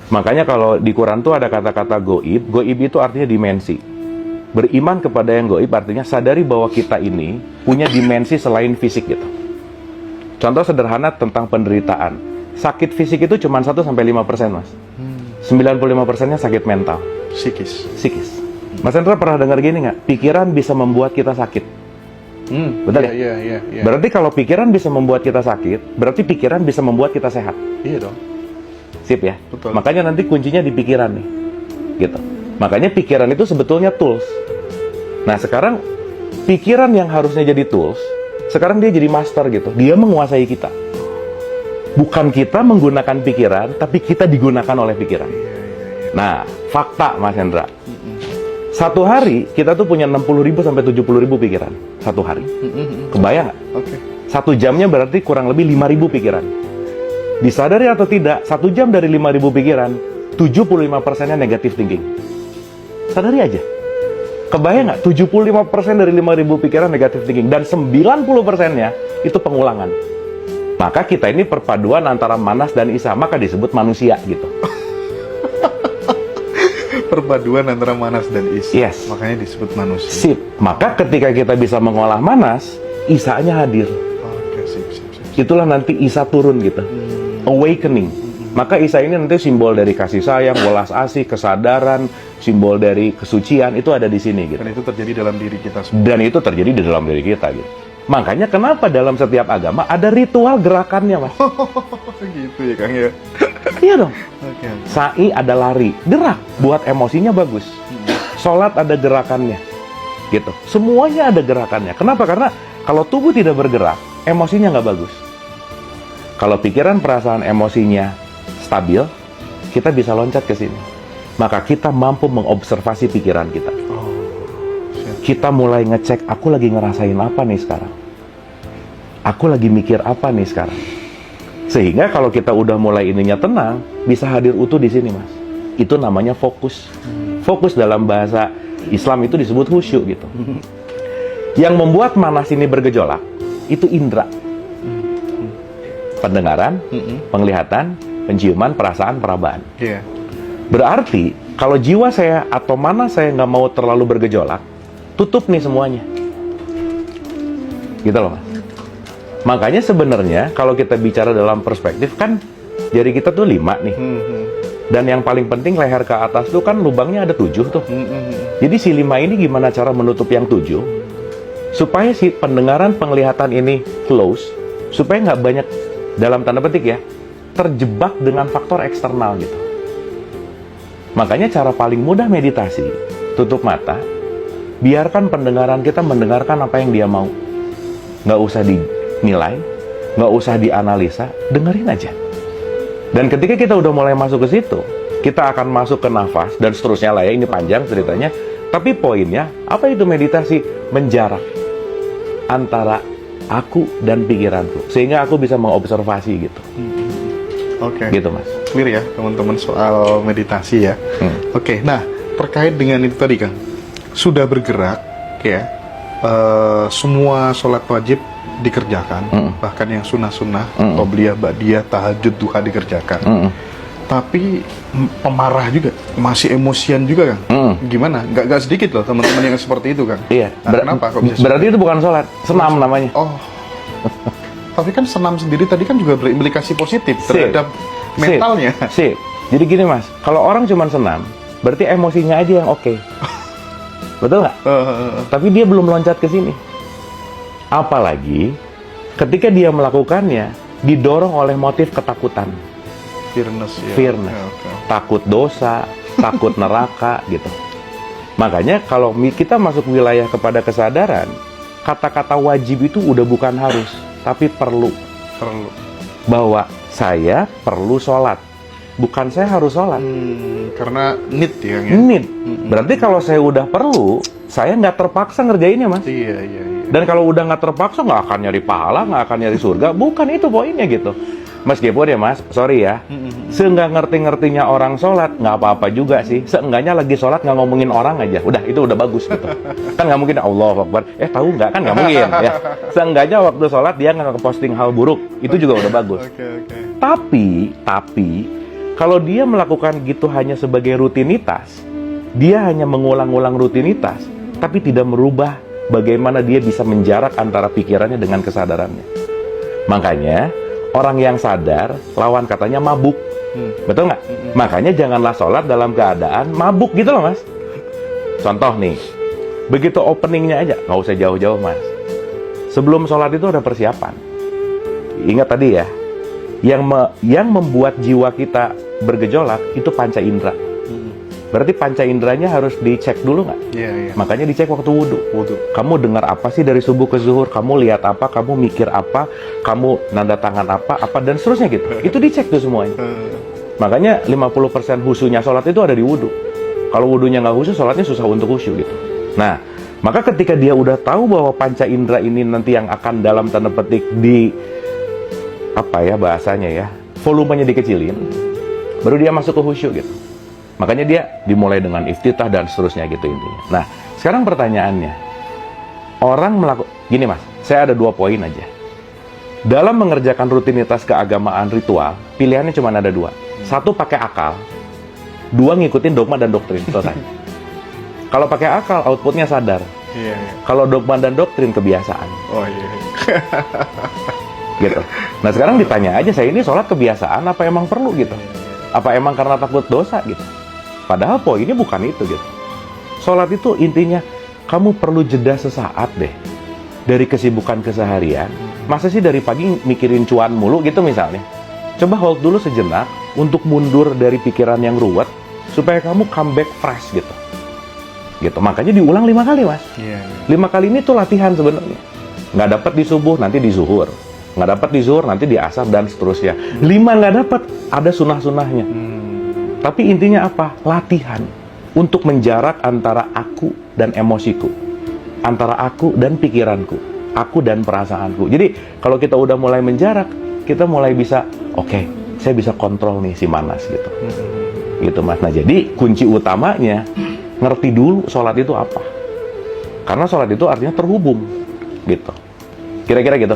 Makanya kalau di Quran tuh ada kata-kata goib. Goib itu artinya dimensi. Beriman kepada yang goib artinya sadari bahwa kita ini punya dimensi selain fisik gitu. Contoh sederhana tentang penderitaan. Sakit fisik itu cuma 1-5%, Mas. 95%-nya sakit mental. Psikis. Mas Hendra pernah dengar gini nggak? Pikiran bisa membuat kita sakit. Betul ya? Iya. Berarti kalau pikiran bisa membuat kita sakit, berarti pikiran bisa membuat kita sehat. Iya dong. Sip ya? Betul. Makanya nanti kuncinya di pikiran nih. Gitu. Makanya pikiran itu sebetulnya tools. Nah sekarang pikiran yang harusnya jadi tools, sekarang dia jadi master gitu. Dia menguasai kita. Bukan kita menggunakan pikiran, tapi kita digunakan oleh pikiran. Nah, fakta Mas Hendra. Satu hari kita tuh punya 60.000 sampai 70.000 pikiran. Satu hari. Kebayang nggak? Oke. 1 jamnya berarti kurang lebih 5.000 pikiran. Disadari atau tidak, 1 jam dari 5.000 pikiran, 75%-nya negative thinking. Sadari aja. Kebayang nggak? 75% dari 5.000 pikiran negative thinking. Dan 90%-nya itu pengulangan. Maka kita ini perpaduan antara manas dan isa. Maka disebut manusia gitu. Perpaduan antara manas dan isa. Yes. Makanya disebut manusia. Sip. Maka ketika kita bisa mengolah manas, isanya hadir. Oke, sip. Itulah nanti isa turun gitu. Awakening. Maka isa ini nanti simbol dari kasih sayang, welas asih, kesadaran, simbol dari kesucian, itu ada di sini gitu. Dan itu terjadi dalam diri kita semua. Dan itu terjadi di dalam diri kita gitu. Makanya kenapa dalam setiap agama ada ritual gerakannya, Mas? Gitu ya, Kang ya. Iya dong. Oke. Sa'i ada lari, gerak buat emosinya bagus. Sholat ada gerakannya. Gitu. Semuanya ada gerakannya. Kenapa? Karena kalau tubuh tidak bergerak, emosinya nggak bagus. Kalau pikiran, perasaan, emosinya stabil, kita bisa loncat ke sini. Maka kita mampu mengobservasi pikiran kita. Kita mulai ngecek, aku lagi ngerasain apa nih sekarang? Aku lagi mikir apa nih sekarang? Sehingga kalau kita udah mulai ininya tenang, bisa hadir utuh di sini, Mas. Itu namanya fokus. Fokus dalam bahasa Islam itu disebut khusyuk gitu. Yang membuat manas ini bergejolak, itu indera. Pendengaran, penglihatan, penciuman, perasaan, perabaan. Iya. Berarti, kalau jiwa saya atau mana saya nggak mau terlalu bergejolak, tutup nih semuanya. Gitu loh, Mas. Makanya sebenarnya, kalau kita bicara dalam perspektif, kan jari kita tuh 5 nih. Dan yang paling penting, leher ke atas tuh kan lubangnya ada 7 tuh. Jadi si 5 ini gimana cara menutup yang 7? Supaya si pendengaran, penglihatan ini close, supaya nggak banyak, dalam tanda petik ya, terjebak dengan faktor eksternal gitu. Makanya cara paling mudah meditasi, tutup mata, biarkan pendengaran kita mendengarkan apa yang dia mau. Nggak usah dinilai, nggak usah dianalisa, dengerin aja. Dan ketika kita udah mulai masuk ke situ, kita akan masuk ke nafas, dan seterusnya lah ya, ini panjang ceritanya. Tapi poinnya, apa itu meditasi? Menjarak antara aku dan pikiranku. Sehingga aku bisa mengobservasi gitu. Oke. Gitu, Mas. Clear ya, teman-teman, soal meditasi ya. Oke, nah, terkait dengan itu tadi, Kang. Sudah bergerak, ya, semua sholat wajib dikerjakan, bahkan yang sunnah-sunnah, qobliyah, ba'diyah, tahajud, duha dikerjakan. Tapi pemarah juga, masih emosian juga, Kang. Gimana? Gak sedikit loh teman-teman yang seperti itu, Kang. Iya. Nah, kenapa kok bisa? Berarti itu bukan sholat, senam namanya. Oh. Tapi kan senam sendiri tadi kan juga berimplikasi positif terhadap mentalnya. Sip. Jadi gini, Mas, kalau orang cuma senam, berarti emosinya aja yang oke. Betul nggak? Tapi dia belum loncat ke sini. Apalagi ketika dia melakukannya didorong oleh motif ketakutan. Fearness ya. Fearness. Okay. Takut dosa, takut neraka gitu. Makanya kalau kita masuk wilayah kepada kesadaran, kata-kata wajib itu udah bukan harus, tapi perlu. Bahwa saya perlu sholat, bukan saya harus sholat. Karena need ya, Kang, ya? Need. Berarti kalau saya udah perlu, saya nggak terpaksa ngerjainnya, Mas. Iya. Dan kalau udah nggak terpaksa, nggak akan nyari pahala, nggak akan nyari surga. Bukan itu poinnya gitu. Meskipun ya, Mas, sorry ya, seenggak ngerti-ngertinya orang sholat, nggak apa-apa juga sih. Seenggaknya lagi sholat nggak ngomongin orang aja. Udah, itu udah bagus gitu. Kan nggak mungkin Allahu Akbar. Tahu nggak? Kan nggak mungkin ya. Seenggaknya waktu sholat dia nggak ngeposting hal buruk. Itu juga udah bagus. Okay. Tapi Kalau dia melakukan gitu hanya sebagai rutinitas, dia hanya mengulang-ulang rutinitas, tapi tidak merubah bagaimana dia bisa menjarak antara pikirannya dengan kesadarannya. Makanya, orang yang sadar, lawan katanya mabuk. Betul nggak? Makanya janganlah sholat dalam keadaan mabuk gitu loh, Mas. Contoh nih, begitu openingnya aja, nggak usah jauh-jauh, Mas. Sebelum sholat itu ada persiapan. Ingat tadi ya, yang membuat jiwa kita bergejolak itu panca indera. Berarti panca inderanya harus dicek dulu nggak? Iya. Makanya dicek waktu wudhu. Kamu dengar apa sih dari subuh ke zuhur? Kamu lihat apa? Kamu mikir apa? Kamu nanda tangan apa? Dan seterusnya gitu. Itu dicek tuh semuanya. Makanya 50% khusyunya sholat itu ada di wudhu. Kalau wudhunya nggak khusyuk, sholatnya susah untuk khusyuk gitu. Nah, maka ketika dia udah tahu bahwa panca indera ini nanti yang akan dalam tanda petik bahasanya ya, volumenya dikecilin, baru dia masuk ke khusyuk gitu. Makanya dia dimulai dengan iftitah dan seterusnya gitu intinya. Nah, sekarang pertanyaannya, gini Mas, saya ada 2 poin aja. Dalam mengerjakan rutinitas keagamaan ritual, pilihannya cuma ada 2. 1 pakai akal, 2 ngikutin dogma dan doktrin, selesai. Kalau pakai akal, outputnya sadar. Iya. Kalau dogma dan doktrin, kebiasaan. Oh iya. Gitu. Nah sekarang ditanya aja, saya ini sholat kebiasaan apa emang perlu gitu? Apa emang karena takut dosa gitu? Padahal poinnya bukan itu gitu. Sholat itu intinya kamu perlu jeda sesaat deh dari kesibukan keseharian. Masa sih dari pagi mikirin cuan mulu gitu misalnya? Coba hold dulu sejenak untuk mundur dari pikiran yang ruwet supaya kamu comeback fresh gitu. Gitu. Makanya diulang 5 kali Mas. 5 kali ini tuh latihan sebenarnya. Nggak dapat di subuh, nanti di zuhur. Nggak dapat di zuhur, nanti di asar, dan seterusnya. 5 nggak dapat, ada sunah-sunahnya. Tapi intinya apa? Latihan. Untuk menjarak antara aku dan emosiku. Antara aku dan pikiranku. Aku dan perasaanku. Jadi, kalau kita udah mulai menjarak, kita mulai bisa, oke, saya bisa kontrol nih si Manas gitu. Gitu Mas. Nah, jadi kunci utamanya, ngerti dulu sholat itu apa. Karena sholat itu artinya terhubung. Gitu. Kira-kira gitu.